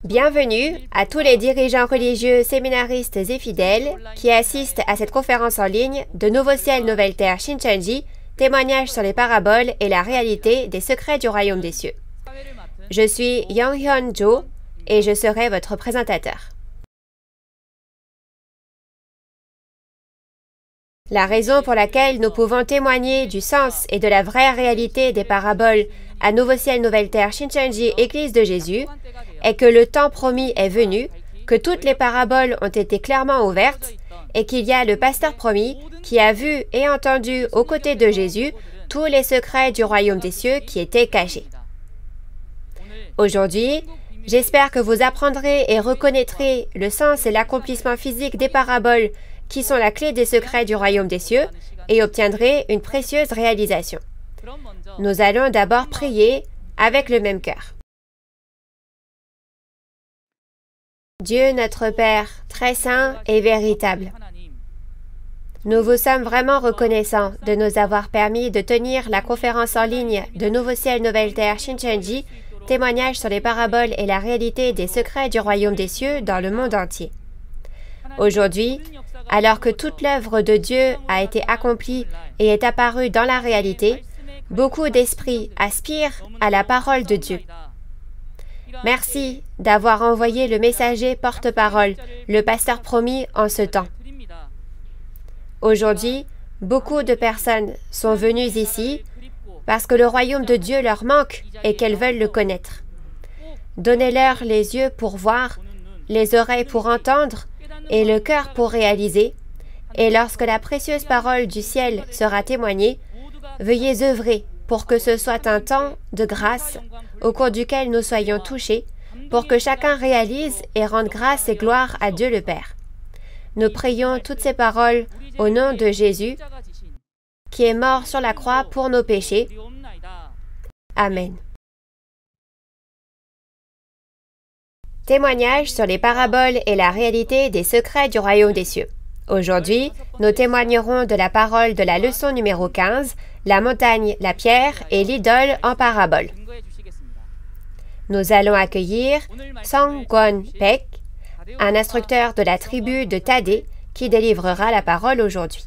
Bienvenue à tous les dirigeants religieux, séminaristes et fidèles qui assistent à cette conférence en ligne de Nouveau Ciel, Nouvelle Terre Shincheonji, témoignages sur les paraboles et la réalité des secrets du royaume des cieux. Je suis Young-Hyun Jo et je serai votre présentateur. La raison pour laquelle nous pouvons témoigner du sens et de la vraie réalité des paraboles à Nouveau Ciel, Nouvelle Terre Shincheonji, Église de Jésus, est que le temps promis est venu, que toutes les paraboles ont été clairement ouvertes et qu'il y a le pasteur promis qui a vu et entendu aux côtés de Jésus tous les secrets du royaume des cieux qui étaient cachés. Aujourd'hui, j'espère que vous apprendrez et reconnaîtrez le sens et l'accomplissement physique des paraboles qui sont la clé des secrets du royaume des cieux et obtiendrez une précieuse réalisation. Nous allons d'abord prier avec le même cœur. Dieu notre Père, très saint et véritable, nous vous sommes vraiment reconnaissants de nous avoir permis de tenir la conférence en ligne de Nouveau Ciel, Nouvelle Terre Shincheonji, témoignage sur les paraboles et la réalité des secrets du royaume des cieux dans le monde entier. Aujourd'hui, alors que toute l'œuvre de Dieu a été accomplie et est apparue dans la réalité, beaucoup d'esprits aspirent à la parole de Dieu. Merci d'avoir envoyé le messager porte-parole, le pasteur promis en ce temps. Aujourd'hui, beaucoup de personnes sont venues ici parce que le royaume de Dieu leur manque et qu'elles veulent le connaître. Donnez-leur les yeux pour voir, les oreilles pour entendre et le cœur pour réaliser, et lorsque la précieuse parole du ciel sera témoignée, veuillez œuvrer pour que ce soit un temps de grâce au cours duquel nous soyons touchés, pour que chacun réalise et rende grâce et gloire à Dieu le Père. Nous prions toutes ces paroles au nom de Jésus, qui est mort sur la croix pour nos péchés. Amen. Témoignage sur les paraboles et la réalité des secrets du royaume des cieux. Aujourd'hui, nous témoignerons de la parole de la leçon numéro 15, la montagne, la pierre et l'idole en parabole. Nous allons accueillir Song Kwon-Baek, un instructeur de la tribu de Tadé, qui délivrera la parole aujourd'hui.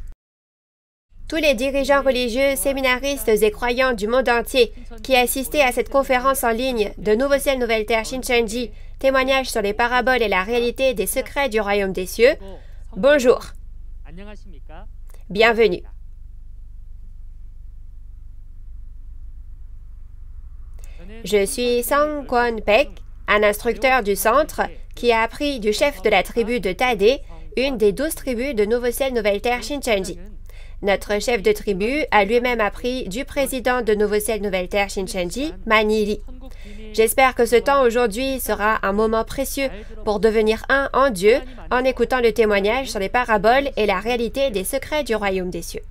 Tous les dirigeants religieux, séminaristes et croyants du monde entier qui assistaient à cette conférence en ligne de Nouveau Ciel, Nouvelle Terre Shincheonji, témoignage sur les paraboles et la réalité des secrets du royaume des cieux, bonjour. Bienvenue. Je suis Song Kwon-Baek, un instructeur du centre qui a appris du chef de la tribu de Tadé, une des 12 tribus de Nouveau Ciel, Nouvelle Terre Shincheonji. Notre chef de tribu a lui-même appris du président de Nouveau Ciel, Nouvelle Terre Shincheonji, Mani Lee. J'espère que ce temps aujourd'hui sera un moment précieux pour devenir un en Dieu en écoutant le témoignage sur les paraboles et la réalité des secrets du royaume des cieux.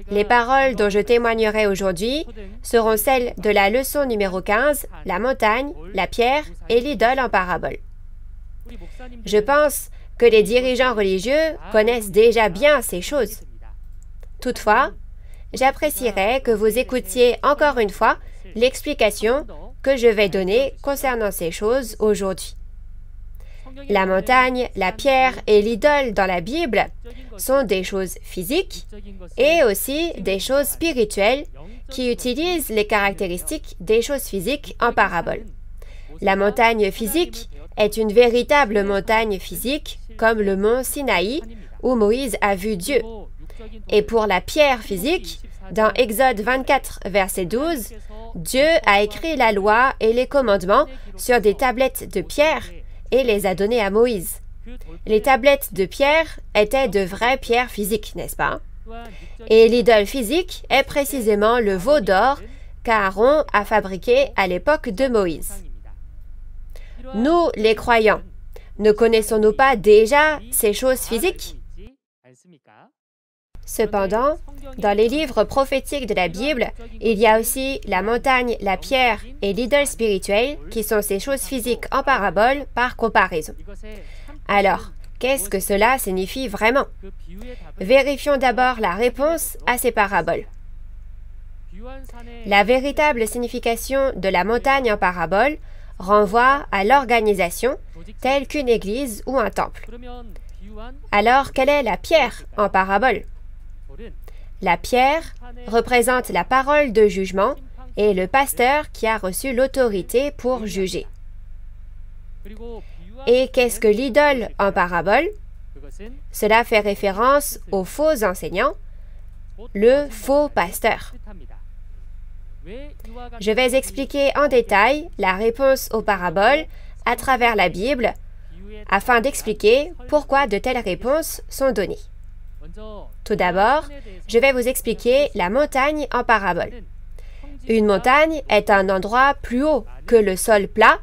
Les paroles dont je témoignerai aujourd'hui seront celles de la leçon numéro 15, la montagne, la pierre et l'idole en parabole. Je pense que les dirigeants religieux connaissent déjà bien ces choses. Toutefois, j'apprécierais que vous écoutiez encore une fois l'explication que je vais donner concernant ces choses aujourd'hui. La montagne, la pierre et l'idole dans la Bible sont des choses physiques et aussi des choses spirituelles qui utilisent les caractéristiques des choses physiques en parabole. La montagne physique est une véritable montagne physique comme le mont Sinaï où Moïse a vu Dieu. Et pour la pierre physique, dans Exode 24, verset 12, Dieu a écrit la loi et les commandements sur des tablettes de pierre et les a données à Moïse. Les tablettes de pierre étaient de vraies pierres physiques, n'est-ce pas? Et l'idole physique est précisément le veau d'or qu'Aaron a fabriqué à l'époque de Moïse. Nous, les croyants, ne connaissons-nous pas déjà ces choses physiques? Cependant, dans les livres prophétiques de la Bible, il y a aussi la montagne, la pierre et l'idole spirituelle qui sont ces choses physiques en parabole par comparaison. Alors, qu'est-ce que cela signifie vraiment? Vérifions d'abord la réponse à ces paraboles. La véritable signification de la montagne en parabole renvoie à l'organisation, telle qu'une église ou un temple. Alors, quelle est la pierre en parabole? La pierre représente la parole de jugement et le pasteur qui a reçu l'autorité pour juger. Et qu'est-ce que l'idole en parabole? Cela fait référence aux faux enseignants, le faux pasteur. Je vais expliquer en détail la réponse aux paraboles à travers la Bible afin d'expliquer pourquoi de telles réponses sont données. Tout d'abord, je vais vous expliquer la montagne en parabole. Une montagne est un endroit plus haut que le sol plat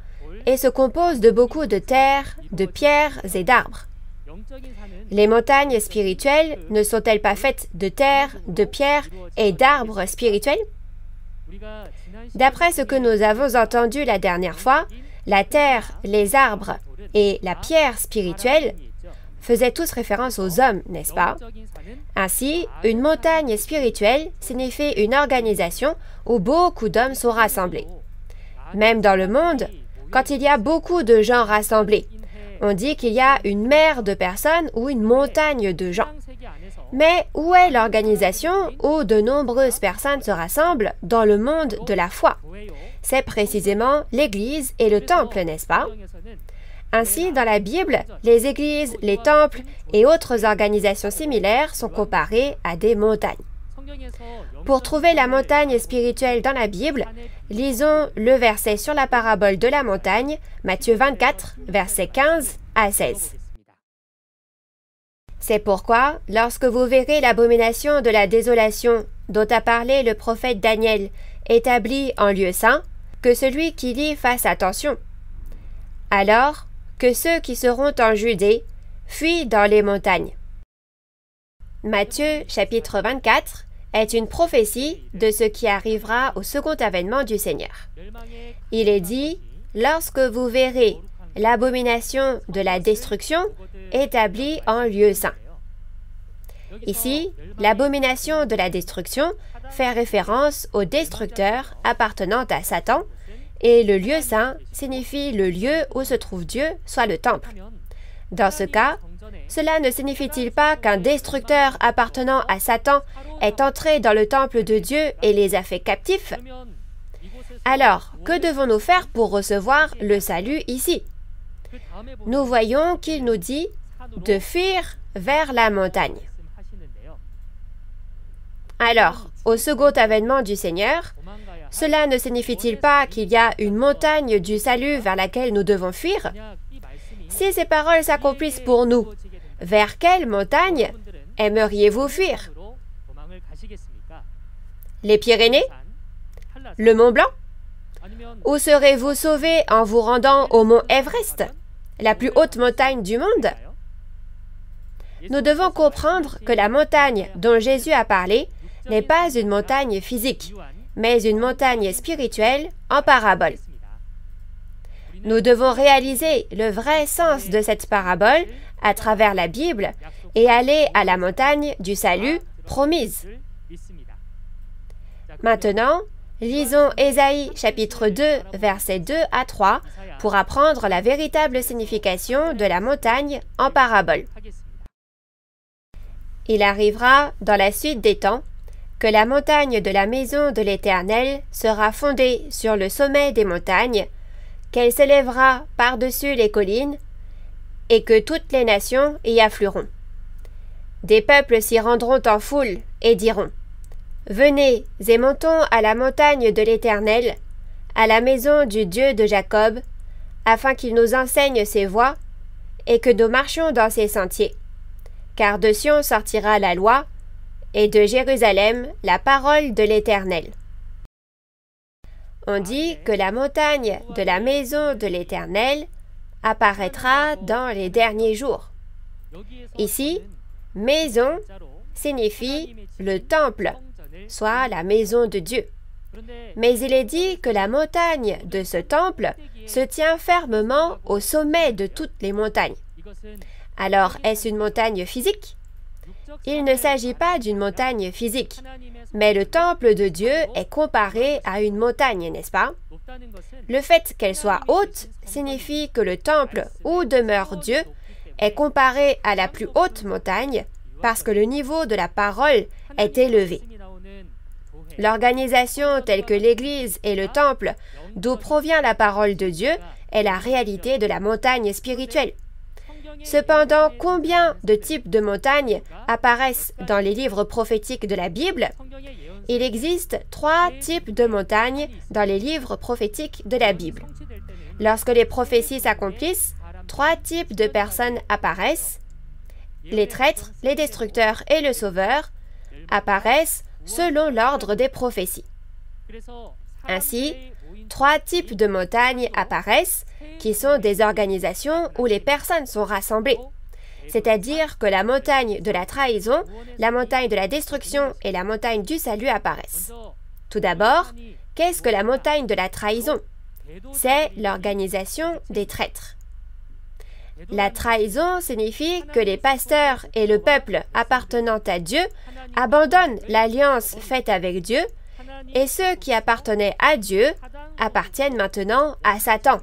et se compose de beaucoup de terre, de pierres et d'arbres. Les montagnes spirituelles ne sont-elles pas faites de terre, de pierres et d'arbres spirituels? D'après ce que nous avons entendu la dernière fois, la terre, les arbres et la pierre spirituelle faisaient tous référence aux hommes, n'est-ce pas? Ainsi, une montagne spirituelle signifie une organisation où beaucoup d'hommes sont rassemblés. Même dans le monde, quand il y a beaucoup de gens rassemblés, on dit qu'il y a une mer de personnes ou une montagne de gens. Mais où est l'organisation où de nombreuses personnes se rassemblent dans le monde de la foi? C'est précisément l'Église et le temple, n'est-ce pas? Ainsi, dans la Bible, les églises, les temples et autres organisations similaires sont comparées à des montagnes. Pour trouver la montagne spirituelle dans la Bible, lisons le verset sur la parabole de la montagne, Matthieu 24, versets 15 à 16. C'est pourquoi, lorsque vous verrez l'abomination de la désolation dont a parlé le prophète Daniel établie en lieu saint, que celui qui lit fasse attention. Alors, que ceux qui seront en Judée fuient dans les montagnes. Matthieu chapitre 24 est une prophétie de ce qui arrivera au second avènement du Seigneur. Il est dit, lorsque vous verrez l'abomination de la destruction établie en lieu saint. Ici, l'abomination de la destruction fait référence au destructeur appartenant à Satan, et le lieu saint signifie le lieu où se trouve Dieu, soit le temple. Dans ce cas, cela ne signifie-t-il pas qu'un destructeur appartenant à Satan est entré dans le temple de Dieu et les a fait captifs? Alors, que devons-nous faire pour recevoir le salut ici? Nous voyons qu'il nous dit de fuir vers la montagne. Alors, au second avènement du Seigneur, cela ne signifie-t-il pas qu'il y a une montagne du salut vers laquelle nous devons fuir? Si ces paroles s'accomplissent pour nous, vers quelle montagne aimeriez-vous fuir? Les Pyrénées? Le Mont Blanc? Ou serez-vous sauvés en vous rendant au mont Everest, la plus haute montagne du monde? Nous devons comprendre que la montagne dont Jésus a parlé n'est pas une montagne physique, mais une montagne spirituelle en parabole. Nous devons réaliser le vrai sens de cette parabole à travers la Bible et aller à la montagne du salut promise. Maintenant, lisons Ésaïe chapitre 2, versets 2 à 3 pour apprendre la véritable signification de la montagne en parabole. Il arrivera, dans la suite des temps, que la montagne de la maison de l'Éternel sera fondée sur le sommet des montagnes, qu'elle s'élèvera par-dessus les collines, et que toutes les nations y afflueront. Des peuples s'y rendront en foule et diront: Venez et montons à la montagne de l'Éternel, à la maison du Dieu de Jacob, afin qu'il nous enseigne ses voies, et que nous marchions dans ses sentiers. Car de Sion sortira la loi, et de Jérusalem la parole de l'Éternel. On dit que la montagne de la maison de l'Éternel apparaîtra dans les derniers jours. Ici, maison signifie le temple, soit la maison de Dieu. Mais il est dit que la montagne de ce temple se tient fermement au sommet de toutes les montagnes. Alors, est-ce une montagne physique? Il ne s'agit pas d'une montagne physique, mais le temple de Dieu est comparé à une montagne, n'est-ce pas? Le fait qu'elle soit haute signifie que le temple où demeure Dieu est comparé à la plus haute montagne parce que le niveau de la parole est élevé. L'organisation telle que l'Église et le temple, d'où provient la parole de Dieu, est la réalité de la montagne spirituelle. Cependant, combien de types de montagnes apparaissent dans les livres prophétiques de la Bible? Il existe 3 types de montagnes dans les livres prophétiques de la Bible. Lorsque les prophéties s'accomplissent, 3 types de personnes apparaissent. Les traîtres, les destructeurs et le sauveur apparaissent selon l'ordre des prophéties. Ainsi, 3 types de montagnes apparaissent, qui sont des organisations où les personnes sont rassemblées. C'est-à-dire que la montagne de la trahison, la montagne de la destruction et la montagne du salut apparaissent. Tout d'abord, qu'est-ce que la montagne de la trahison? C'est l'organisation des traîtres. La trahison signifie que les pasteurs et le peuple appartenant à Dieu abandonnent l'alliance faite avec Dieu et ceux qui appartenaient à Dieu appartiennent maintenant à Satan.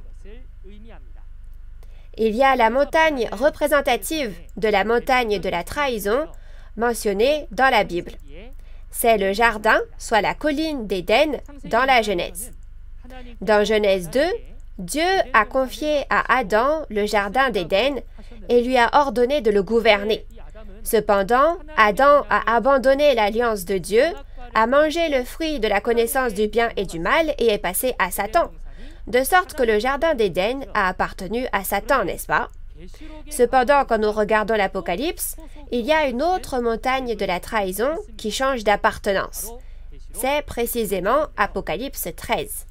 Il y a la montagne représentative de la montagne de la trahison mentionnée dans la Bible. C'est le jardin, soit la colline d'Éden, dans la Genèse. Dans Genèse 2, Dieu a confié à Adam le jardin d'Éden et lui a ordonné de le gouverner. Cependant, Adam a abandonné l'alliance de Dieu, a mangé le fruit de la connaissance du bien et du mal et est passé à Satan, de sorte que le jardin d'Éden a appartenu à Satan, n'est-ce pas? Cependant, quand nous regardons l'Apocalypse, il y a une autre montagne de la trahison qui change d'appartenance. C'est précisément Apocalypse 13.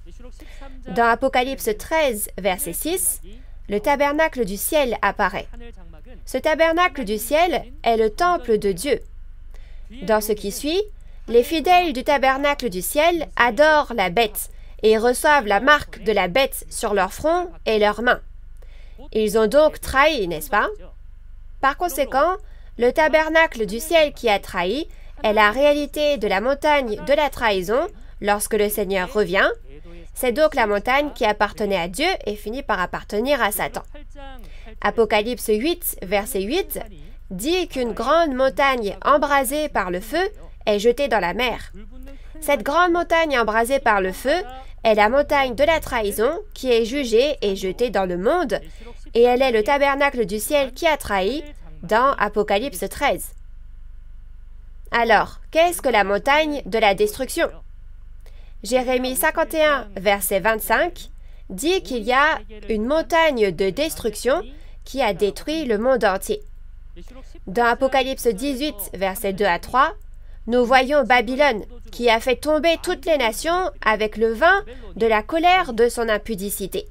Dans Apocalypse 13, verset 6, le tabernacle du ciel apparaît. Ce tabernacle du ciel est le temple de Dieu. Dans ce qui suit, les fidèles du tabernacle du ciel adorent la bête et reçoivent la marque de la bête sur leur front et leurs mains. Ils ont donc trahi, n'est-ce pas? Par conséquent, le tabernacle du ciel qui a trahi est la réalité de la montagne de la trahison lorsque le Seigneur revient. C'est donc la montagne qui appartenait à Dieu et finit par appartenir à Satan. Apocalypse 8, verset 8, dit qu'une grande montagne embrasée par le feu est jetée dans la mer. Cette grande montagne embrasée par le feu est la montagne de la trahison qui est jugée et jetée dans le monde, et elle est le tabernacle du ciel qui a trahi dans Apocalypse 13. Alors, qu'est-ce que la montagne de la destruction? Jérémie 51, verset 25, dit qu'il y a une montagne de destruction qui a détruit le monde entier. Dans Apocalypse 18, verset 2 à 3, nous voyons Babylone, qui a fait tomber toutes les nations avec le vin de la colère de son impudicité.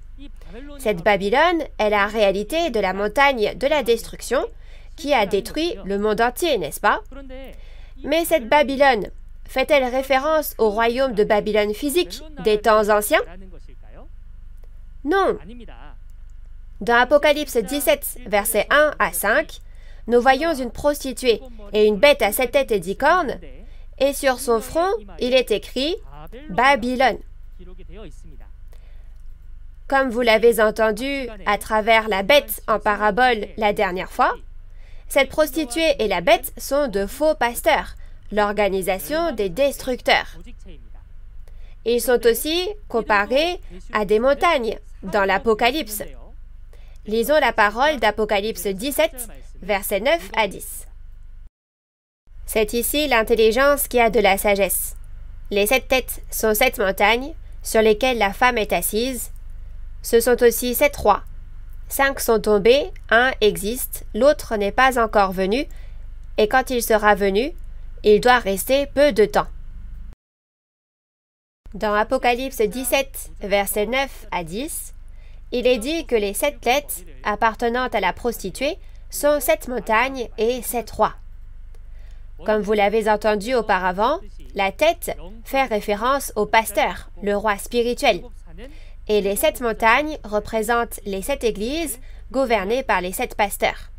Cette Babylone est la réalité de la montagne de la destruction qui a détruit le monde entier, n'est-ce pas? Mais cette Babylone fait-elle référence au royaume de Babylone physique des temps anciens? Non. Dans Apocalypse 17, versets 1 à 5, nous voyons une prostituée et une bête à 7 têtes et 10 cornes, et sur son front, il est écrit « Babylone ». Comme vous l'avez entendu à travers la bête en parabole la dernière fois, cette prostituée et la bête sont de faux pasteurs, l'organisation des destructeurs. Ils sont aussi comparés à des montagnes dans l'Apocalypse. Lisons la parole d'Apocalypse 17, versets 9 à 10. C'est ici l'intelligence qui a de la sagesse. Les 7 têtes sont 7 montagnes sur lesquelles la femme est assise. Ce sont aussi 7 rois. 5 sont tombés, un existe, l'autre n'est pas encore venu, et quand il sera venu, il doit rester peu de temps. Dans Apocalypse 17, versets 9 à 10, il est dit que les 7 têtes appartenant à la prostituée sont 7 montagnes et 7 rois. Comme vous l'avez entendu auparavant, la tête fait référence au pasteur, le roi spirituel. Et les 7 montagnes représentent les 7 églises gouvernées par les 7 pasteurs.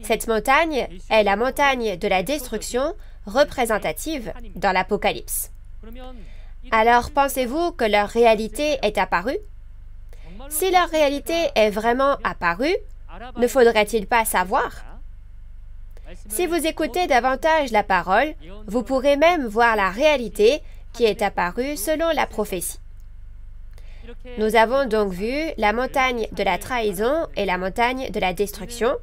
Cette montagne est la montagne de la destruction représentative dans l'Apocalypse. Alors pensez-vous que leur réalité est apparue? Si leur réalité est vraiment apparue, ne faudrait-il pas savoir? Si vous écoutez davantage la parole, vous pourrez même voir la réalité qui est apparue selon la prophétie. Nous avons donc vu la montagne de la trahison et la montagne de la destruction.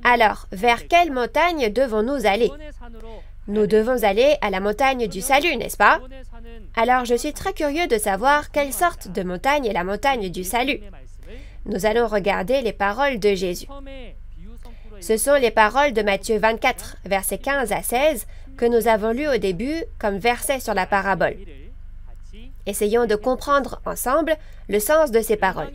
Alors, vers quelle montagne devons-nous aller? Nous devons aller à la montagne du salut, n'est-ce pas? Alors, je suis très curieux de savoir quelle sorte de montagne est la montagne du salut. Nous allons regarder les paroles de Jésus. Ce sont les paroles de Matthieu 24, versets 15 à 16, que nous avons lues au début comme versets sur la parabole. Essayons de comprendre ensemble le sens de ces paroles.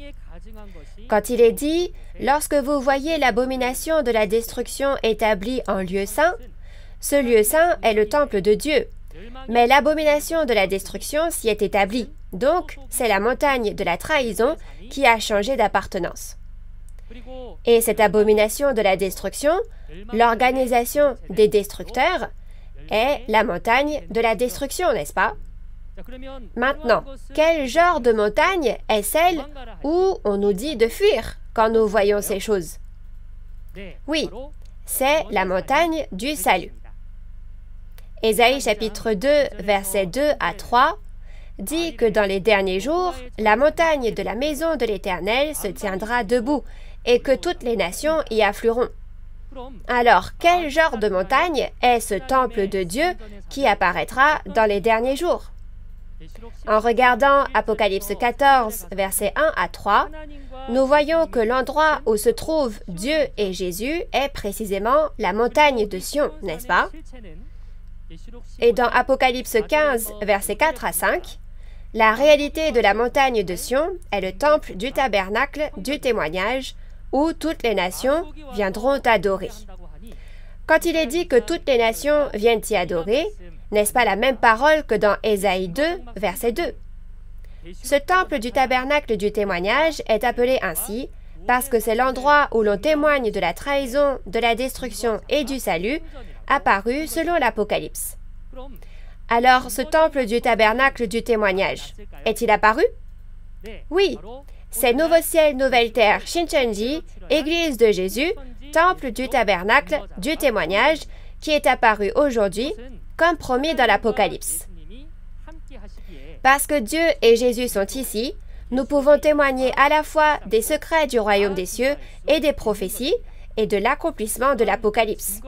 Quand il est dit « Lorsque vous voyez l'abomination de la destruction établie en lieu saint », ce lieu saint est le temple de Dieu. Mais l'abomination de la destruction s'y est établie. Donc, c'est la montagne de la trahison qui a changé d'appartenance. Et cette abomination de la destruction, l'organisation des destructeurs, est la montagne de la destruction, n'est-ce pas? Maintenant, quel genre de montagne est celle où on nous dit de fuir quand nous voyons ces choses? Oui, c'est la montagne du salut. Ésaïe chapitre 2, versets 2 à 3, dit que dans les derniers jours, la montagne de la maison de l'Éternel se tiendra debout et que toutes les nations y afflueront. Alors, quel genre de montagne est ce temple de Dieu qui apparaîtra dans les derniers jours? En regardant Apocalypse 14, versets 1 à 3, nous voyons que l'endroit où se trouvent Dieu et Jésus est précisément la montagne de Sion, n'est-ce pas? Et dans Apocalypse 15, versets 4 à 5, la réalité de la montagne de Sion est le temple du tabernacle du témoignage où toutes les nations viendront adorer. Quand il est dit que toutes les nations viennent y adorer, n'est-ce pas la même parole que dans Ésaïe 2, verset 2? Ce temple du tabernacle du témoignage est appelé ainsi parce que c'est l'endroit où l'on témoigne de la trahison, de la destruction et du salut, apparu selon l'Apocalypse. Alors, ce temple du tabernacle du témoignage, est-il apparu? Oui, c'est Nouveau Ciel, Nouvelle Terre, Shincheonji, Église de Jésus, temple du tabernacle du témoignage, qui est apparu aujourd'hui, comme promis dans l'Apocalypse. Parce que Dieu et Jésus sont ici, nous pouvons témoigner à la fois des secrets du royaume des cieux et des prophéties, et de l'accomplissement de l'Apocalypse.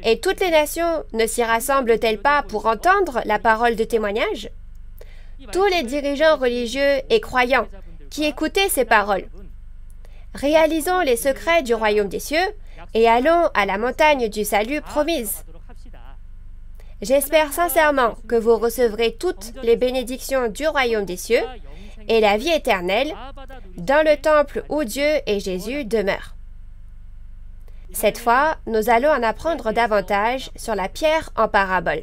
Et toutes les nations ne s'y rassemblent-elles pas pour entendre la parole de témoignage? Tous les dirigeants religieux et croyants qui écoutaient ces paroles. Réalisons les secrets du royaume des cieux et allons à la montagne du salut promise. J'espère sincèrement que vous recevrez toutes les bénédictions du royaume des cieux et la vie éternelle dans le temple où Dieu et Jésus demeurent. Cette fois, nous allons en apprendre davantage sur la pierre en parabole.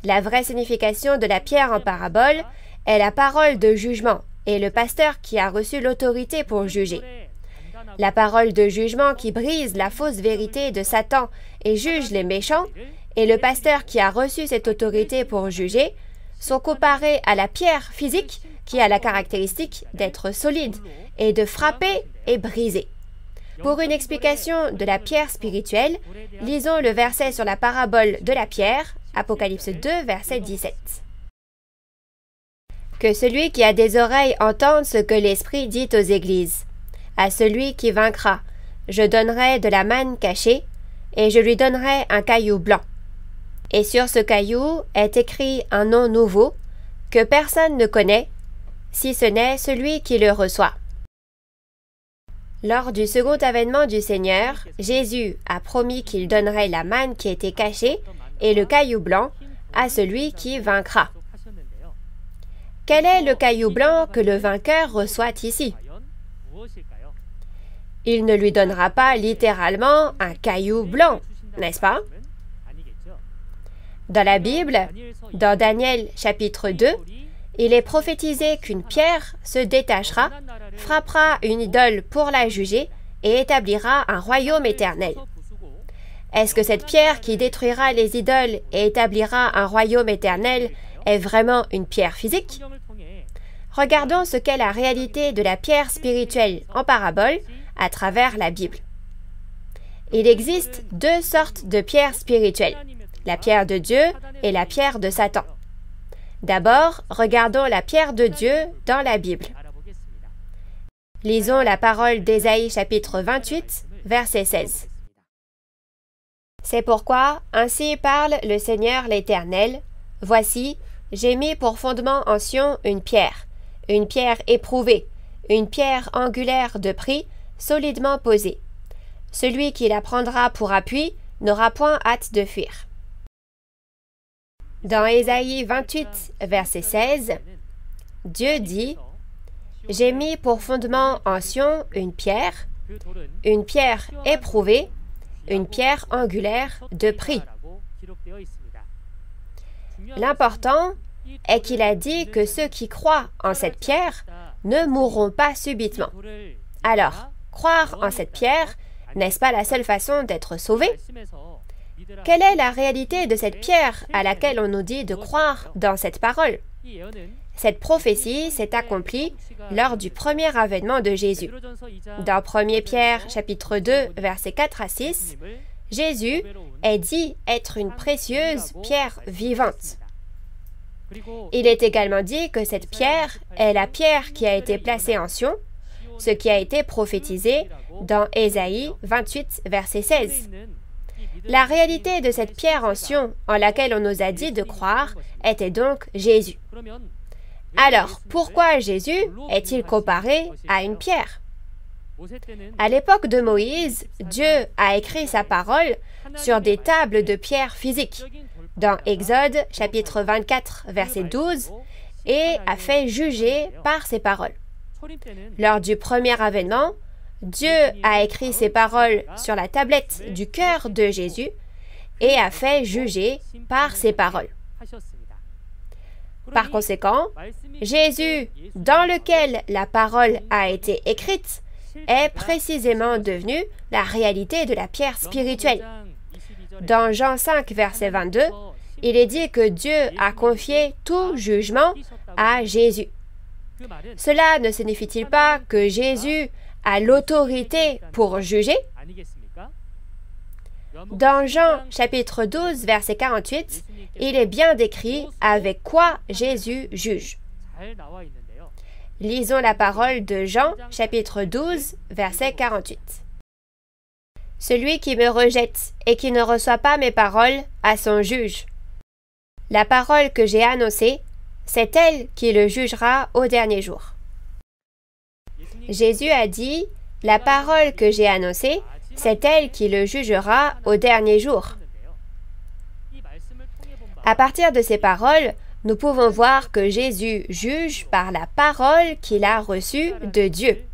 La vraie signification de la pierre en parabole est la parole de jugement et le pasteur qui a reçu l'autorité pour juger. La parole de jugement qui brise la fausse vérité de Satan et juge les méchants, et le pasteur qui a reçu cette autorité pour juger, sont comparés à la pierre physique qui a la caractéristique d'être solide et de frapper et briser. Pour une explication de la pierre spirituelle, lisons le verset sur la parabole de la pierre, Apocalypse 2, verset 17. Que celui qui a des oreilles entende ce que l'Esprit dit aux églises. À celui qui vaincra, je donnerai de la manne cachée, et je lui donnerai un caillou blanc. Et sur ce caillou est écrit un nom nouveau, que personne ne connaît, si ce n'est celui qui le reçoit. Lors du second avènement du Seigneur, Jésus a promis qu'il donnerait la manne qui était cachée et le caillou blanc à celui qui vaincra. Quel est le caillou blanc que le vainqueur reçoit ici? Il ne lui donnera pas littéralement un caillou blanc, n'est-ce pas? Dans la Bible, dans Daniel chapitre 2, il est prophétisé qu'une pierre se détachera, frappera une idole pour la juger et établira un royaume éternel. Est-ce que cette pierre qui détruira les idoles et établira un royaume éternel est vraiment une pierre physique? Regardons ce qu'est la réalité de la pierre spirituelle en parabole à travers la Bible. Il existe deux sortes de pierres spirituelles, la pierre de Dieu et la pierre de Satan. D'abord, regardons la pierre de Dieu dans la Bible. Lisons la parole d'Ésaïe chapitre 28, verset 16. C'est pourquoi, ainsi parle le Seigneur l'Éternel, « Voici, j'ai mis pour fondement en Sion une pierre éprouvée, une pierre angulaire de prix, solidement posée. Celui qui la prendra pour appui n'aura point hâte de fuir. » Dans Ésaïe 28, verset 16, Dieu dit « J'ai mis pour fondement en Sion une pierre éprouvée, une pierre angulaire de prix. » L'important est qu'il a dit que ceux qui croient en cette pierre ne mourront pas subitement. Alors, croire en cette pierre, n'est-ce pas la seule façon d'être sauvé? Quelle est la réalité de cette pierre à laquelle on nous dit de croire dans cette parole? Cette prophétie s'est accomplie lors du premier avènement de Jésus. Dans 1 Pierre chapitre 2, versets 4 à 6, Jésus est dit être une précieuse pierre vivante. Il est également dit que cette pierre est la pierre qui a été placée en Sion, ce qui a été prophétisé dans Ésaïe 28, verset 16. La réalité de cette pierre en Sion en laquelle on nous a dit de croire était donc Jésus. Alors, pourquoi Jésus est-il comparé à une pierre? À l'époque de Moïse, Dieu a écrit sa parole sur des tables de pierre physiques, dans Exode chapitre 24, verset 12, et a fait juger par ses paroles. Lors du premier avènement, Dieu a écrit ses paroles sur la tablette du cœur de Jésus et a fait juger par ses paroles. Par conséquent, Jésus, dans lequel la parole a été écrite, est précisément devenu la réalité de la pierre spirituelle. Dans Jean 5, verset 22, il est dit que Dieu a confié tout jugement à Jésus. Cela ne signifie-t-il pas que Jésus a l'autorité pour juger? Dans Jean chapitre 12, verset 48, il est bien décrit avec quoi Jésus juge. Lisons la parole de Jean chapitre 12, verset 48. « Celui qui me rejette et qui ne reçoit pas mes paroles a son juge. La parole que j'ai annoncée, c'est elle qui le jugera au dernier jour. » Jésus a dit, « La parole que j'ai annoncée, c'est elle qui le jugera au dernier jour. » À partir de ces paroles, nous pouvons voir que Jésus juge par la parole qu'il a reçue de Dieu.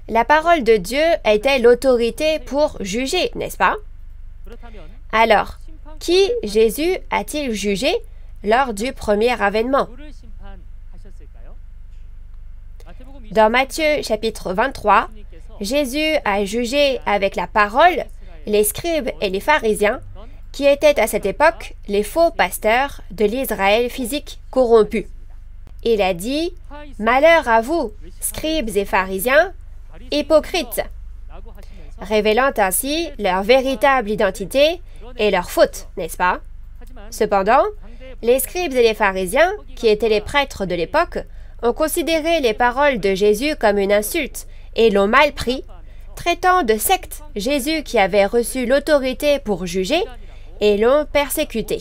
La parole de Dieu était l'autorité pour juger, n'est-ce pas? Alors, qui Jésus a-t-il jugé lors du premier avènement? Dans Matthieu chapitre 23, Jésus a jugé avec la parole les scribes et les pharisiens, qui étaient à cette époque les faux pasteurs de l'Israël physique corrompu. Il a dit « Malheur à vous, scribes et pharisiens, hypocrites », révélant ainsi leur véritable identité et leur faute, n'est-ce pas? Cependant, les scribes et les pharisiens, qui étaient les prêtres de l'époque, ont considéré les paroles de Jésus comme une insulte et l'ont mal pris, traitant de secte Jésus qui avait reçu l'autorité pour juger et l'ont persécuté.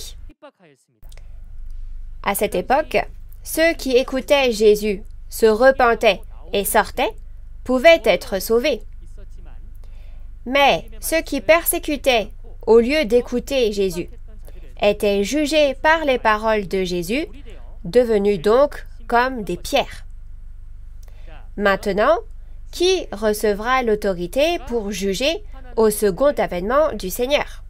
À cette époque, ceux qui écoutaient Jésus, se repentaient et sortaient, pouvaient être sauvés. Mais ceux qui persécutaient au lieu d'écouter Jésus étaient jugés par les paroles de Jésus, devenus donc comme des pierres. Maintenant, qui recevra l'autorité pour juger au second avènement du Seigneur?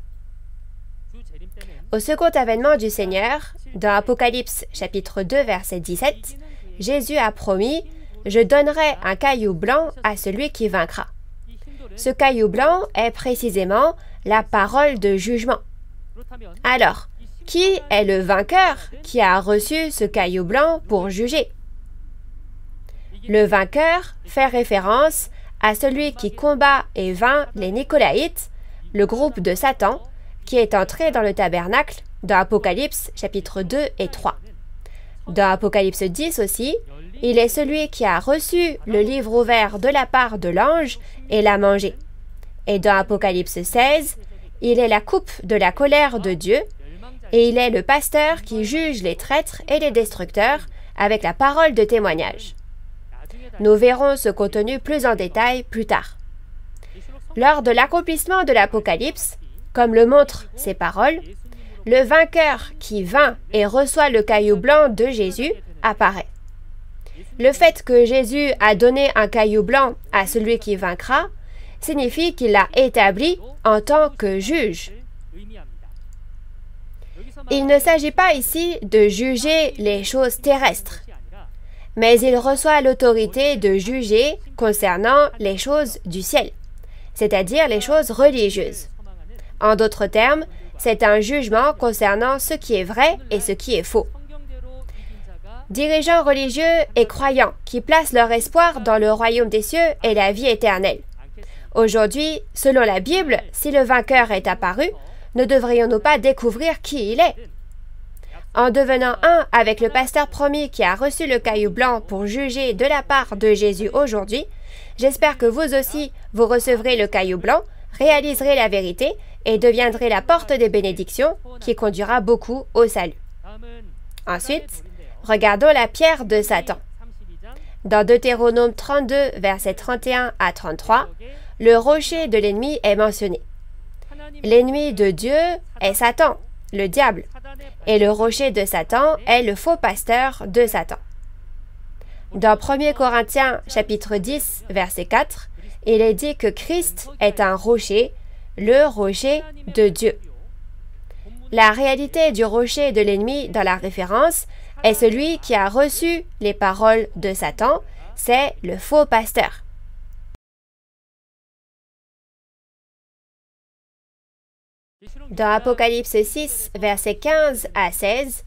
Au second avènement du Seigneur, dans Apocalypse chapitre 2, verset 17, Jésus a promis « Je donnerai un caillou blanc à celui qui vaincra ». Ce caillou blanc est précisément la parole de jugement. Alors, Qui est le vainqueur qui a reçu ce caillou blanc pour juger? Le vainqueur fait référence à celui qui combat et vainc les Nicolaïtes, le groupe de Satan, qui est entré dans le tabernacle dans Apocalypse chapitre 2 et 3. Dans Apocalypse 10 aussi, il est celui qui a reçu le livre ouvert de la part de l'ange et l'a mangé. Et dans Apocalypse 16, il est la coupe de la colère de Dieu, et il est le pasteur qui juge les traîtres et les destructeurs avec la parole de témoignage. Nous verrons ce contenu plus en détail plus tard. Lors de l'accomplissement de l'Apocalypse, comme le montrent ces paroles, le vainqueur qui vainc et reçoit le caillou blanc de Jésus apparaît. Le fait que Jésus a donné un caillou blanc à celui qui vaincra signifie qu'il l'a établi en tant que juge. Il ne s'agit pas ici de juger les choses terrestres, mais il reçoit l'autorité de juger concernant les choses du ciel, c'est-à-dire les choses religieuses. En d'autres termes, c'est un jugement concernant ce qui est vrai et ce qui est faux. Dirigeants religieux et croyants qui placent leur espoir dans le royaume des cieux et la vie éternelle. Aujourd'hui, selon la Bible, si le vainqueur est apparu, ne devrions-nous pas découvrir qui il est? En devenant un avec le pasteur promis qui a reçu le caillou blanc pour juger de la part de Jésus aujourd'hui, j'espère que vous aussi, vous recevrez le caillou blanc, réaliserez la vérité et deviendrez la porte des bénédictions qui conduira beaucoup au salut. Ensuite, regardons la pierre de Satan. Dans Deutéronome 32, versets 31 à 33, le rocher de l'ennemi est mentionné. L'ennemi de Dieu est Satan, le diable, et le rocher de Satan est le faux pasteur de Satan. Dans 1 Corinthiens chapitre 10, verset 4, il est dit que Christ est un rocher, le rocher de Dieu. La réalité du rocher de l'ennemi dans la référence est celui qui a reçu les paroles de Satan, c'est le faux pasteur. Dans Apocalypse 6, versets 15 à 16,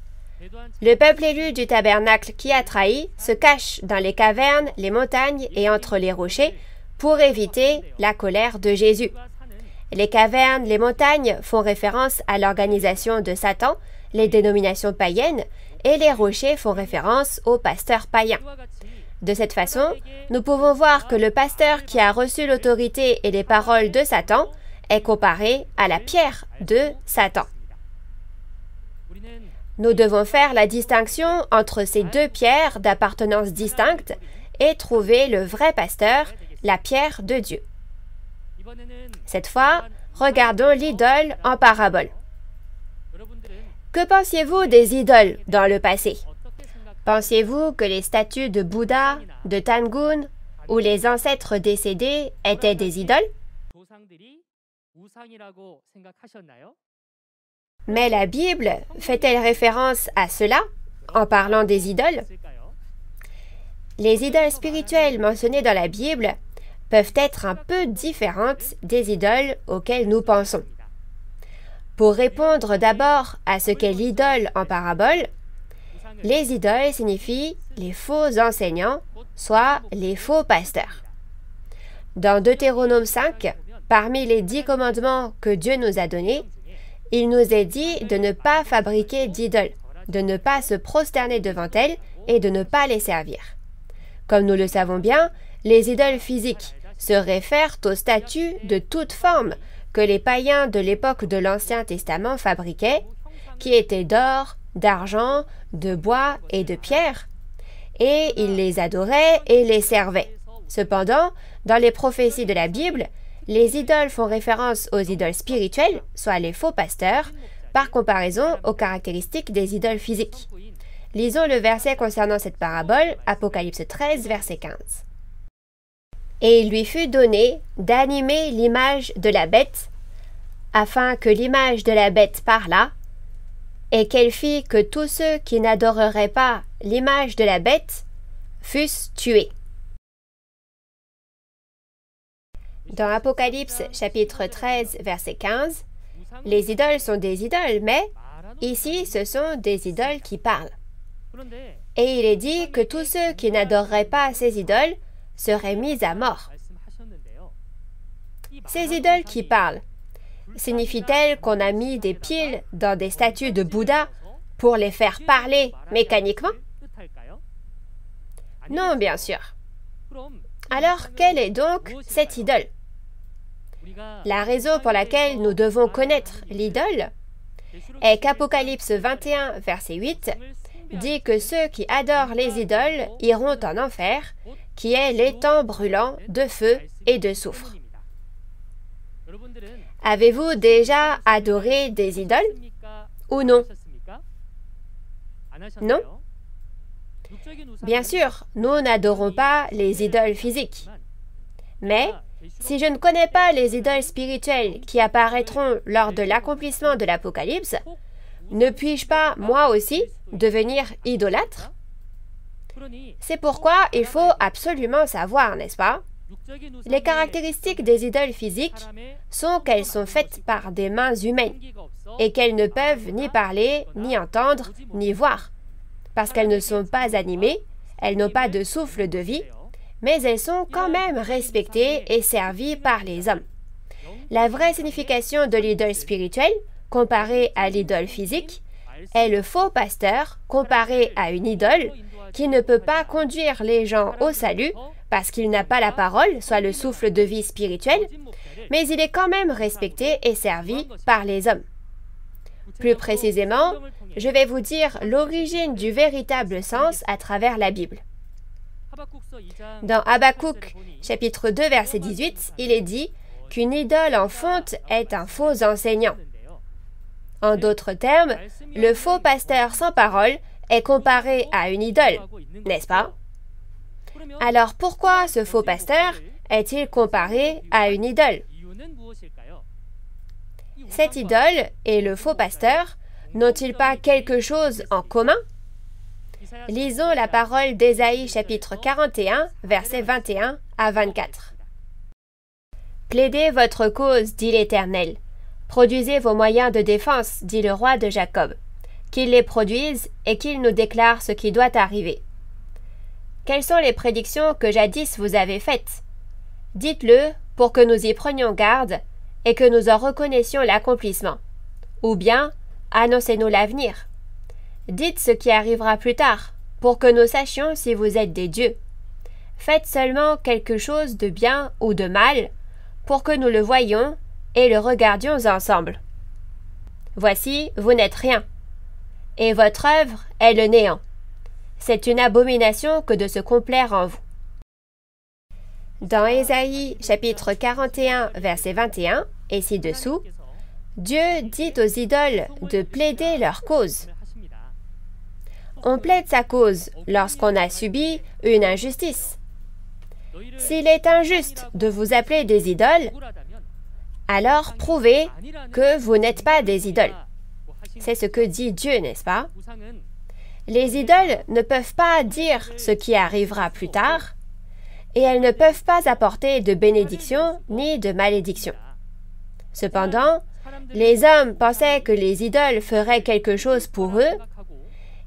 le peuple élu du tabernacle qui a trahi se cache dans les cavernes, les montagnes et entre les rochers pour éviter la colère de Jésus. Les cavernes, les montagnes font référence à l'organisation de Satan, les dénominations païennes, et les rochers font référence aux pasteurs païens. De cette façon, nous pouvons voir que le pasteur qui a reçu l'autorité et les paroles de Satan est comparé à la pierre de Satan. Nous devons faire la distinction entre ces deux pierres d'appartenance distinctes et trouver le vrai pasteur, la pierre de Dieu. Cette fois, regardons l'idole en parabole. Que pensiez-vous des idoles dans le passé? Pensiez-vous que les statues de Bouddha, de Tangun ou les ancêtres décédés étaient des idoles? Mais la Bible fait-elle référence à cela en parlant des idoles? Les idoles spirituelles mentionnées dans la Bible peuvent être un peu différentes des idoles auxquelles nous pensons. Pour répondre d'abord à ce qu'est l'idole en parabole, les idoles signifient les faux enseignants, soit les faux pasteurs. Dans Deutéronome 5, parmi les 10 commandements que Dieu nous a donnés, il nous est dit de ne pas fabriquer d'idoles, de ne pas se prosterner devant elles et de ne pas les servir. Comme nous le savons bien, les idoles physiques se réfèrent aux statues de toute forme que les païens de l'époque de l'Ancien Testament fabriquaient, qui étaient d'or, d'argent, de bois et de pierre, et ils les adoraient et les servaient. Cependant, dans les prophéties de la Bible, les idoles font référence aux idoles spirituelles, soit les faux pasteurs, par comparaison aux caractéristiques des idoles physiques. Lisons le verset concernant cette parabole, Apocalypse 13, verset 15. Et il lui fut donné d'animer l'image de la bête, afin que l'image de la bête parlât, et qu'elle fit que tous ceux qui n'adoreraient pas l'image de la bête fussent tués. Dans Apocalypse chapitre 13, verset 15, les idoles sont des idoles, mais Ici, ce sont des idoles qui parlent. Et il est dit que tous ceux qui n'adoreraient pas ces idoles seraient mis à mort. Ces idoles qui parlent, signifient-elles qu'on a mis des piles dans des statues de Bouddha pour les faire parler mécaniquement? Non, bien sûr. Alors, quelle est donc cette idole? La raison pour laquelle nous devons connaître l'idole est qu'Apocalypse 21, verset 8, dit que ceux qui adorent les idoles iront en enfer, qui est l'étang brûlant de feu et de soufre. Avez-vous déjà adoré des idoles ou non? Non? Bien sûr, nous n'adorons pas les idoles physiques. Mais, si je ne connais pas les idoles spirituelles qui apparaîtront lors de l'accomplissement de l'Apocalypse, ne puis-je pas, moi aussi, devenir idolâtre? C'est pourquoi il faut absolument savoir, n'est-ce pas? Les caractéristiques des idoles physiques sont qu'elles sont faites par des mains humaines et qu'elles ne peuvent ni parler, ni entendre, ni voir, parce qu'elles ne sont pas animées, elles n'ont pas de souffle de vie, mais elles sont quand même respectées et servies par les hommes. La vraie signification de l'idole spirituelle, comparée à l'idole physique, est le faux pasteur comparé à une idole qui ne peut pas conduire les gens au salut parce qu'il n'a pas la parole, soit le souffle de vie spirituel, mais il est quand même respecté et servi par les hommes. Plus précisément, je vais vous dire l'origine du véritable sens à travers la Bible. Dans Habakkuk, chapitre 2, verset 18, il est dit qu'une idole en fonte est un faux enseignant. En d'autres termes, le faux pasteur sans parole est comparé à une idole, n'est-ce pas? Alors pourquoi ce faux pasteur est-il comparé à une idole? Cette idole et le faux pasteur n'ont-ils pas quelque chose en commun? Lisons la parole d'Ésaïe chapitre 41, versets 21 à 24. Plaidez votre cause, dit l'Éternel. Produisez vos moyens de défense, dit le roi de Jacob. Qu'il les produise et qu'il nous déclare ce qui doit arriver. Quelles sont les prédictions que jadis vous avez faites? Dites-le pour que nous y prenions garde et que nous en reconnaissions l'accomplissement. Ou bien, annoncez-nous l'avenir. Dites ce qui arrivera plus tard, pour que nous sachions si vous êtes des dieux. Faites seulement quelque chose de bien ou de mal, pour que nous le voyions et le regardions ensemble. Voici, vous n'êtes rien, et votre œuvre est le néant. C'est une abomination que de se complaire en vous. Dans Ésaïe chapitre 41, verset 21, et ci-dessous, Dieu dit aux idoles de plaider leur cause. On plaide sa cause lorsqu'on a subi une injustice. S'il est injuste de vous appeler des idoles, alors prouvez que vous n'êtes pas des idoles. C'est ce que dit Dieu, n'est-ce pas? Les idoles ne peuvent pas dire ce qui arrivera plus tard, et elles ne peuvent pas apporter de bénédiction ni de malédiction. Cependant, les hommes pensaient que les idoles feraient quelque chose pour eux,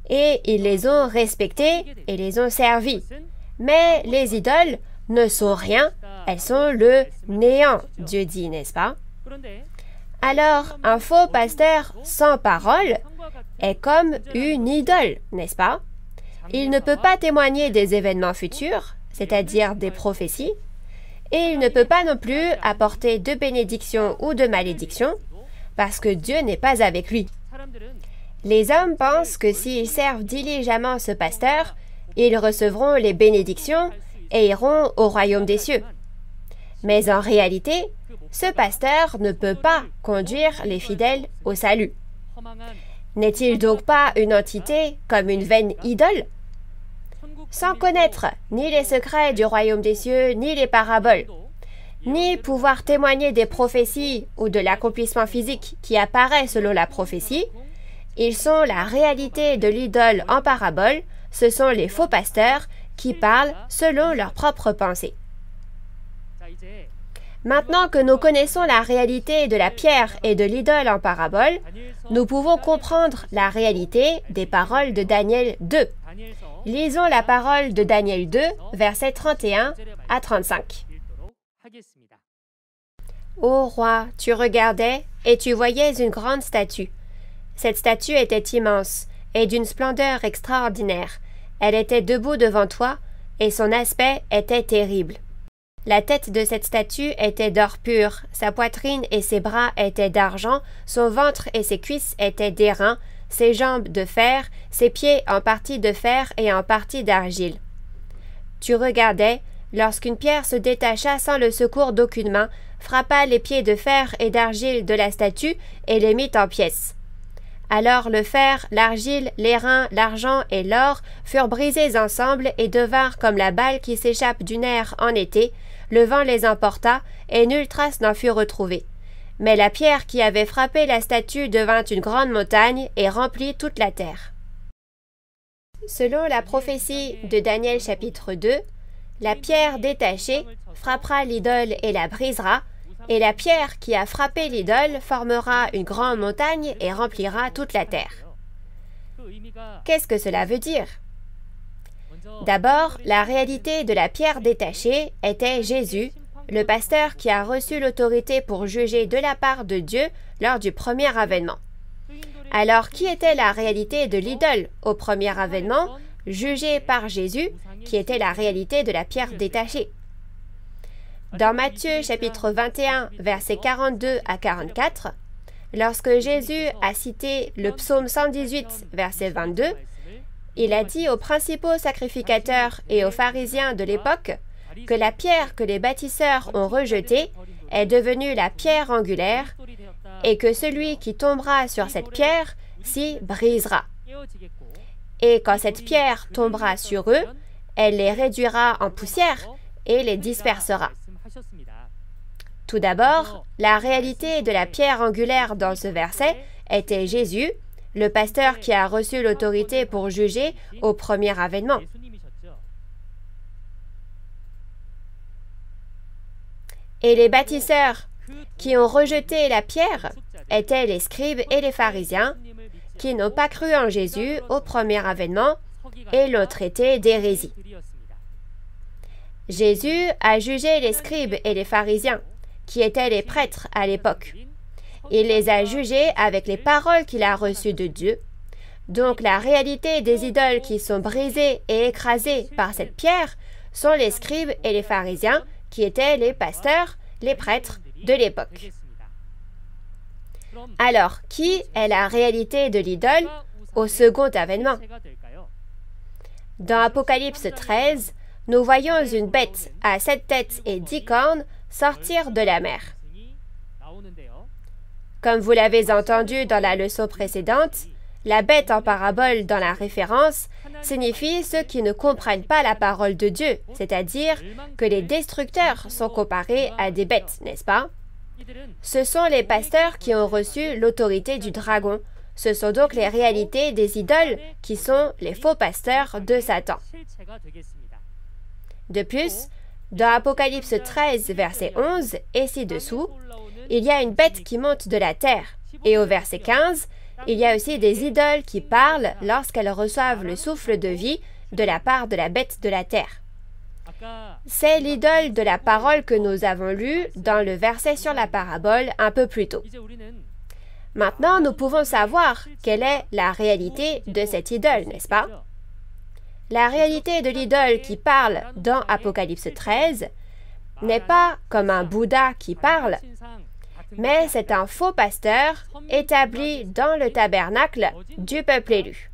et ils les ont respectées et les ont servies. Mais les idoles ne sont rien, elles sont le néant, Dieu dit, n'est-ce pas? Alors, un faux pasteur sans parole est comme une idole, n'est-ce pas? Il ne peut pas témoigner des événements futurs, c'est-à-dire des prophéties, et il ne peut pas non plus apporter de bénédiction ou de malédiction, parce que Dieu n'est pas avec lui. Les hommes pensent que s'ils servent diligemment ce pasteur, ils recevront les bénédictions et iront au royaume des cieux. Mais en réalité, ce pasteur ne peut pas conduire les fidèles au salut. N'est-il donc pas une entité comme une vaine idole? Sans connaître ni les secrets du royaume des cieux, ni les paraboles, ni pouvoir témoigner des prophéties ou de l'accomplissement physique qui apparaît selon la prophétie, ils sont la réalité de l'idole en parabole, ce sont les faux pasteurs qui parlent selon leurs propres pensées. Maintenant que nous connaissons la réalité de la pierre et de l'idole en parabole, nous pouvons comprendre la réalité des paroles de Daniel 2. Lisons la parole de Daniel 2, versets 31 à 35. Ô roi, tu regardais et tu voyais une grande statue. Cette statue était immense et d'une splendeur extraordinaire. Elle était debout devant toi et son aspect était terrible. La tête de cette statue était d'or pur, sa poitrine et ses bras étaient d'argent, son ventre et ses cuisses étaient d'airain, ses jambes de fer, ses pieds en partie de fer et en partie d'argile. Tu regardais, lorsqu'une pierre se détacha sans le secours d'aucune main, frappa les pieds de fer et d'argile de la statue et les mit en pièces. Alors le fer, l'argile, l'airain, l'argent et l'or furent brisés ensemble et devinrent comme la balle qui s'échappe du nerf en été. Le vent les emporta, et nulle trace n'en fut retrouvée. Mais la pierre qui avait frappé la statue devint une grande montagne et remplit toute la terre. Selon la prophétie de Daniel chapitre 2, la pierre détachée frappera l'idole et la brisera, et la pierre qui a frappé l'idole formera une grande montagne et remplira toute la terre. Qu'est-ce que cela veut dire? D'abord, la réalité de la pierre détachée était Jésus, le pasteur qui a reçu l'autorité pour juger de la part de Dieu lors du premier avènement. Alors, qui était la réalité de l'idole au premier avènement, jugée par Jésus, qui était la réalité de la pierre détachée? Dans Matthieu chapitre 21, versets 42 à 44, lorsque Jésus a cité le psaume 118, verset 22, il a dit aux principaux sacrificateurs et aux pharisiens de l'époque que la pierre que les bâtisseurs ont rejetée est devenue la pierre angulaire et que celui qui tombera sur cette pierre s'y brisera. Et quand cette pierre tombera sur eux, elle les réduira en poussière et les dispersera. Tout d'abord, la réalité de la pierre angulaire dans ce verset était Jésus, le pasteur qui a reçu l'autorité pour juger au premier avènement. Et les bâtisseurs qui ont rejeté la pierre étaient les scribes et les pharisiens qui n'ont pas cru en Jésus au premier avènement et l'ont traité d'hérésie. Jésus a jugé les scribes et les pharisiens, qui étaient les prêtres à l'époque. Il les a jugés avec les paroles qu'il a reçues de Dieu. Donc la réalité des idoles qui sont brisées et écrasées par cette pierre sont les scribes et les pharisiens, qui étaient les pasteurs, les prêtres de l'époque. Alors, qui est la réalité de l'idole au second avènement? Dans Apocalypse 13, nous voyons une bête à 7 têtes et 10 cornes sortir de la mer. Comme vous l'avez entendu dans la leçon précédente, la bête en parabole dans la référence signifie ceux qui ne comprennent pas la parole de Dieu, c'est-à-dire que les destructeurs sont comparés à des bêtes, n'est-ce pas? Ce sont les pasteurs qui ont reçu l'autorité du dragon. Ce sont donc les réalités des idoles qui sont les faux pasteurs de Satan. De plus, dans Apocalypse 13, verset 11 et ci-dessous, il y a une bête qui monte de la terre. Et au verset 15, il y a aussi des idoles qui parlent lorsqu'elles reçoivent le souffle de vie de la part de la bête de la terre. C'est l'idole de la parole que nous avons lue dans le verset sur la parabole un peu plus tôt. Maintenant, nous pouvons savoir quelle est la réalité de cette idole, n'est-ce pas? La réalité de l'idole qui parle dans Apocalypse 13 n'est pas comme un Bouddha qui parle, mais c'est un faux pasteur établi dans le tabernacle du peuple élu.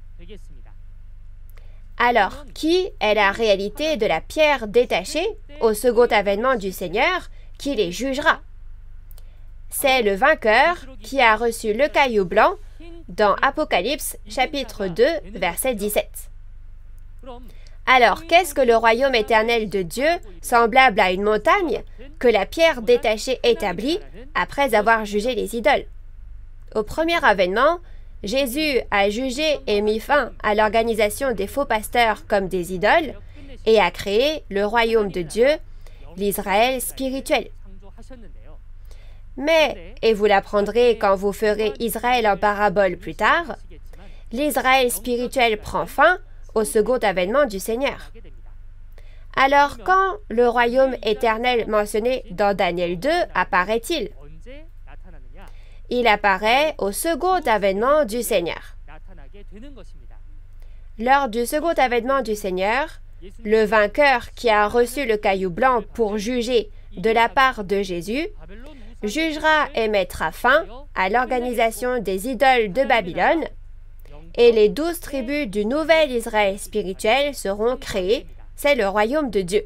Alors, qui est la réalité de la pierre détachée au second avènement du Seigneur qui les jugera? C'est le vainqueur qui a reçu le caillou blanc dans Apocalypse chapitre 2, verset 17. Alors, qu'est-ce que le royaume éternel de Dieu, semblable à une montagne, que la pierre détachée établit après avoir jugé les idoles? Au premier avènement, Jésus a jugé et mis fin à l'organisation des faux pasteurs comme des idoles et a créé le royaume de Dieu, l'Israël spirituel. Mais, et vous l'apprendrez quand vous ferez Israël en parabole plus tard, l'Israël spirituel prend fin au second avènement du Seigneur. Alors quand le royaume éternel mentionné dans Daniel 2 apparaît-il? Il apparaît au second avènement du Seigneur. Lors du second avènement du Seigneur, le vainqueur qui a reçu le caillou blanc pour juger de la part de Jésus jugera et mettra fin à l'organisation des idoles de Babylone, et les 12 tribus du nouvel Israël spirituel seront créées. C'est le royaume de Dieu.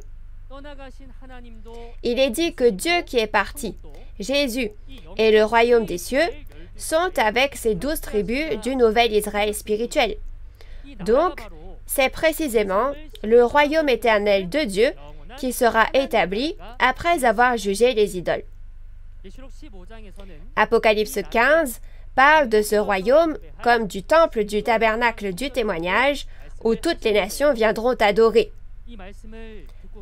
Il est dit que Dieu qui est parti, Jésus et le royaume des cieux sont avec ces 12 tribus du nouvel Israël spirituel. Donc, c'est précisément le royaume éternel de Dieu qui sera établi après avoir jugé les idoles. Apocalypse 15 parle de ce royaume comme du temple du tabernacle du témoignage où toutes les nations viendront adorer.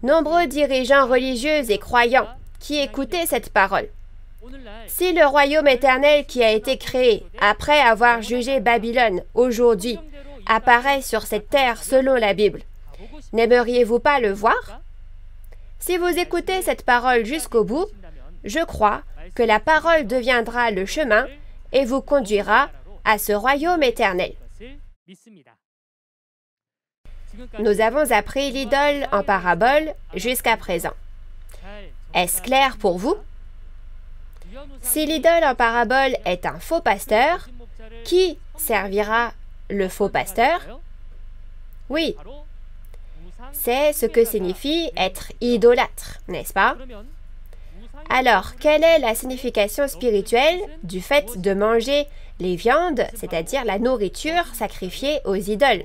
Nombreux dirigeants religieux et croyants qui écoutaient cette parole. Si le royaume éternel qui a été créé après avoir jugé Babylone aujourd'hui apparaît sur cette terre selon la Bible, n'aimeriez-vous pas le voir? Si vous écoutez cette parole jusqu'au bout, je crois que la parole deviendra le chemin et vous conduira à ce royaume éternel. Nous avons appris l'idole en parabole jusqu'à présent. Est-ce clair pour vous? Si l'idole en parabole est un faux pasteur, qui servira le faux pasteur? Oui, c'est ce que signifie être idolâtre, n'est-ce pas? Alors, quelle est la signification spirituelle du fait de manger les viandes, c'est-à-dire la nourriture sacrifiée aux idoles?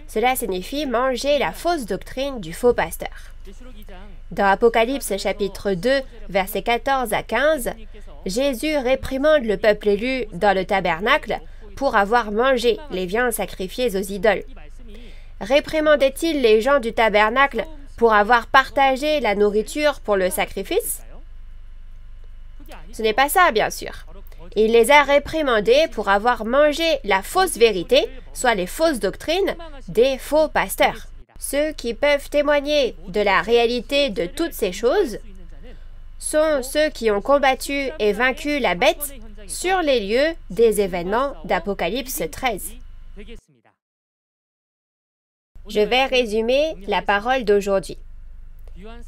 Cela signifie manger la fausse doctrine du faux pasteur. Dans Apocalypse chapitre 2, versets 14 à 15, Jésus réprimande le peuple élu dans le tabernacle pour avoir mangé les viandes sacrifiées aux idoles. Réprimandait-il les gens du tabernacle pour avoir partagé la nourriture pour le sacrifice? Ce n'est pas ça, bien sûr. Il les a réprimandés pour avoir mangé la fausse vérité, soit les fausses doctrines, des faux pasteurs. Ceux qui peuvent témoigner de la réalité de toutes ces choses sont ceux qui ont combattu et vaincu la bête sur les lieux des événements d'Apocalypse 13. Je vais résumer la parole d'aujourd'hui.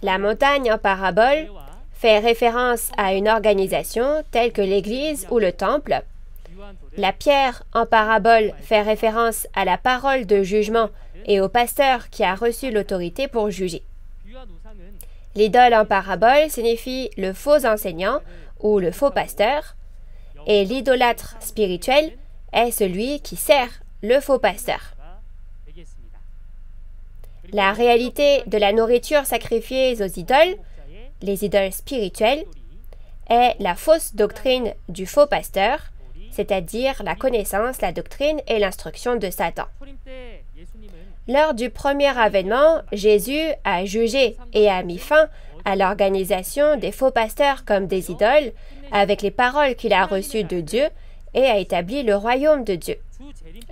La montagne en parabole fait référence à une organisation telle que l'Église ou le Temple. La pierre en parabole fait référence à la parole de jugement et au pasteur qui a reçu l'autorité pour juger. L'idole en parabole signifie le faux enseignant ou le faux pasteur, et l'idolâtre spirituel est celui qui sert le faux pasteur. La réalité de la nourriture sacrifiée aux idoles, les idoles spirituelles, est la fausse doctrine du faux pasteur, c'est-à-dire la connaissance, la doctrine et l'instruction de Satan. Lors du premier avènement, Jésus a jugé et a mis fin à l'organisation des faux pasteurs comme des idoles avec les paroles qu'il a reçues de Dieu et a établi le royaume de Dieu.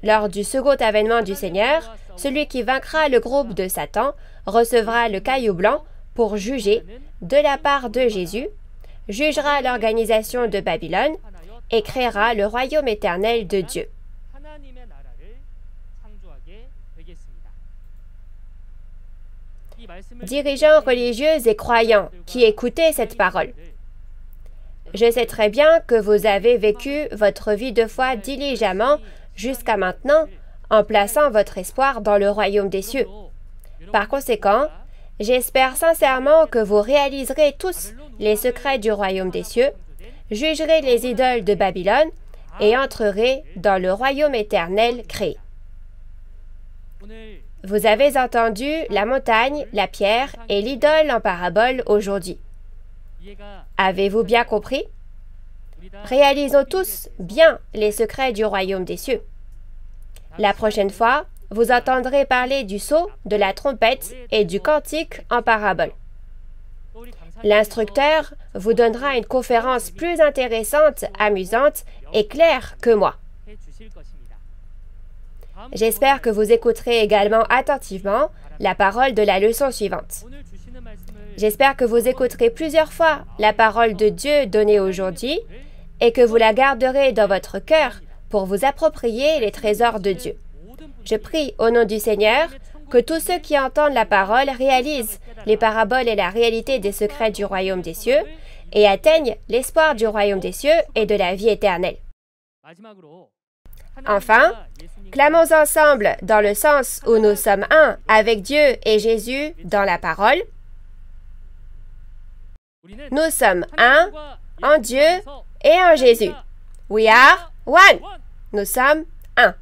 Lors du second avènement du Seigneur, celui qui vaincra le groupe de Satan recevra le caillou blanc pour juger de la part de Jésus, jugera l'organisation de Babylone et créera le royaume éternel de Dieu. Dirigeants religieux et croyants qui écoutez cette parole, je sais très bien que vous avez vécu votre vie de foi diligemment jusqu'à maintenant en plaçant votre espoir dans le royaume des cieux. Par conséquent, j'espère sincèrement que vous réaliserez tous les secrets du royaume des cieux, jugerez les idoles de Babylone et entrerez dans le royaume éternel créé. Vous avez entendu la montagne, la pierre et l'idole en parabole aujourd'hui. Avez-vous bien compris? Réalisons tous bien les secrets du royaume des cieux. La prochaine fois, vous entendrez parler du sceau, de la trompette et du cantique en parabole. L'instructeur vous donnera une conférence plus intéressante, amusante et claire que moi. J'espère que vous écouterez également attentivement la parole de la leçon suivante. J'espère que vous écouterez plusieurs fois la parole de Dieu donnée aujourd'hui et que vous la garderez dans votre cœur pour vous approprier les trésors de Dieu. Je prie au nom du Seigneur que tous ceux qui entendent la parole réalisent les paraboles et la réalité des secrets du royaume des cieux et atteignent l'espoir du royaume des cieux et de la vie éternelle. Enfin, clamons ensemble dans le sens où nous sommes un avec Dieu et Jésus dans la parole. Nous sommes un en Dieu et en Jésus. We are one. Nous sommes un.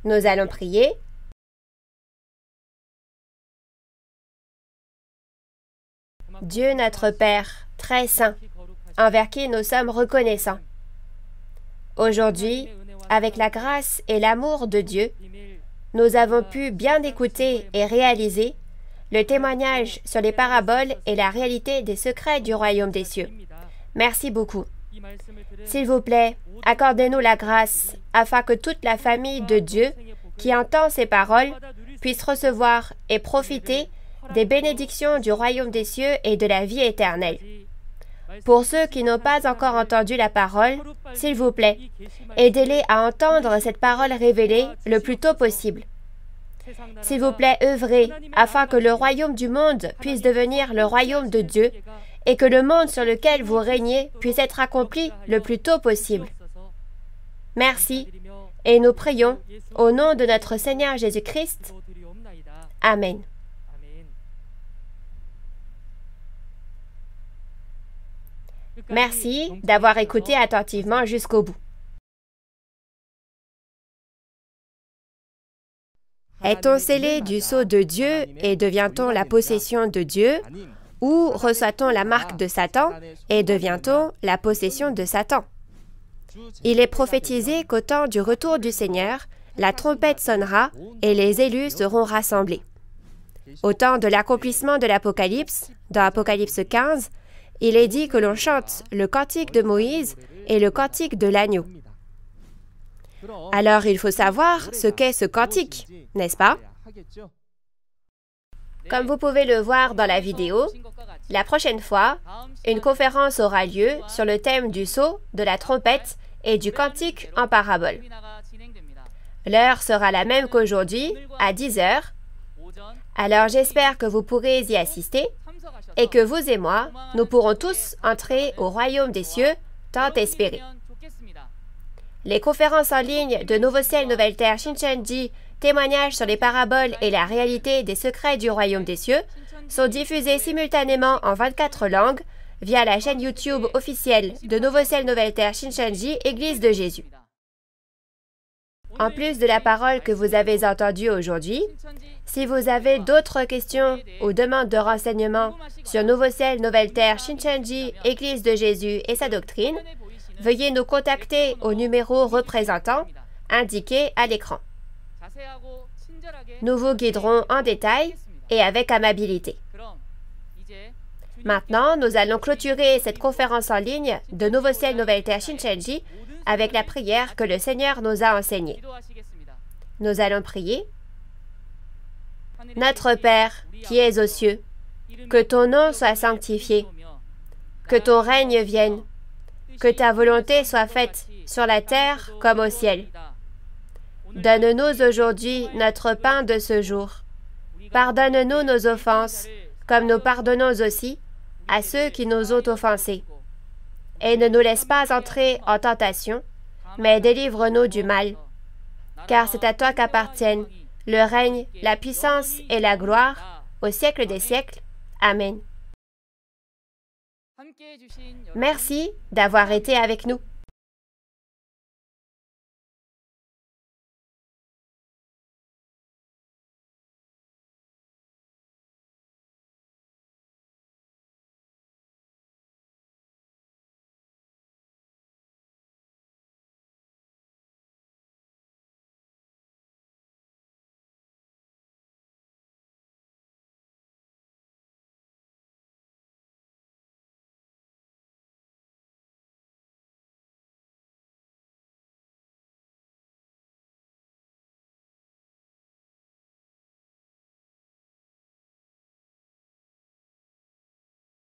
Nous allons prier. Dieu notre Père, très saint, envers qui nous sommes reconnaissants. Aujourd'hui, avec la grâce et l'amour de Dieu, nous avons pu bien écouter et réaliser le témoignage sur les paraboles et la réalité des secrets du royaume des cieux. Merci beaucoup. S'il vous plaît, accordez-nous la grâce afin que toute la famille de Dieu qui entend ces paroles puisse recevoir et profiter des bénédictions du royaume des cieux et de la vie éternelle. Pour ceux qui n'ont pas encore entendu la parole, s'il vous plaît, aidez-les à entendre cette parole révélée le plus tôt possible. S'il vous plaît, œuvrez afin que le royaume du monde puisse devenir le royaume de Dieu et que le monde sur lequel vous régnez puisse être accompli le plus tôt possible. Merci, et nous prions au nom de notre Seigneur Jésus-Christ. Amen. Merci d'avoir écouté attentivement jusqu'au bout. Est-on scellé du sceau de Dieu et devient-on la possession de Dieu? Ou reçoit-on la marque de Satan et devient-on la possession de Satan? Il est prophétisé qu'au temps du retour du Seigneur, la trompette sonnera et les élus seront rassemblés. Au temps de l'accomplissement de l'Apocalypse, dans Apocalypse 15, il est dit que l'on chante le cantique de Moïse et le cantique de l'agneau. Alors il faut savoir ce qu'est ce cantique, n'est-ce pas? Comme vous pouvez le voir dans la vidéo, la prochaine fois, une conférence aura lieu sur le thème du sceau, de la trompette et du cantique en parabole. L'heure sera la même qu'aujourd'hui, à 10 h. Alors j'espère que vous pourrez y assister et que vous et moi, nous pourrons tous entrer au royaume des cieux, tant espéré. Les conférences en ligne de Nouveau Ciel, Nouvelle Terre, Shincheonji, témoignages sur les paraboles et la réalité des secrets du royaume des cieux, sont diffusées simultanément en 24 langues via la chaîne YouTube officielle de Nouveau Ciel, Nouvelle Terre, Shincheonji, Église de Jésus. En plus de la parole que vous avez entendue aujourd'hui, si vous avez d'autres questions ou demandes de renseignements sur Nouveau Ciel, Nouvelle Terre, Shincheonji, Église de Jésus et sa doctrine, veuillez nous contacter au numéro représentant indiqué à l'écran. Nous vous guiderons en détail et avec amabilité. Maintenant, nous allons clôturer cette conférence en ligne de Nouveau Ciel, Nouvelle Terre, Shincheonji avec la prière que le Seigneur nous a enseignée. Nous allons prier. Notre Père, qui es aux cieux, que ton nom soit sanctifié, que ton règne vienne, que ta volonté soit faite sur la terre comme au ciel. Donne-nous aujourd'hui notre pain de ce jour. Pardonne-nous nos offenses, comme nous pardonnons aussi à ceux qui nous ont offensés. Et ne nous laisse pas entrer en tentation, mais délivre-nous du mal. Car c'est à toi qu'appartiennent le règne, la puissance et la gloire, au siècle des siècles. Amen. Merci d'avoir été avec nous.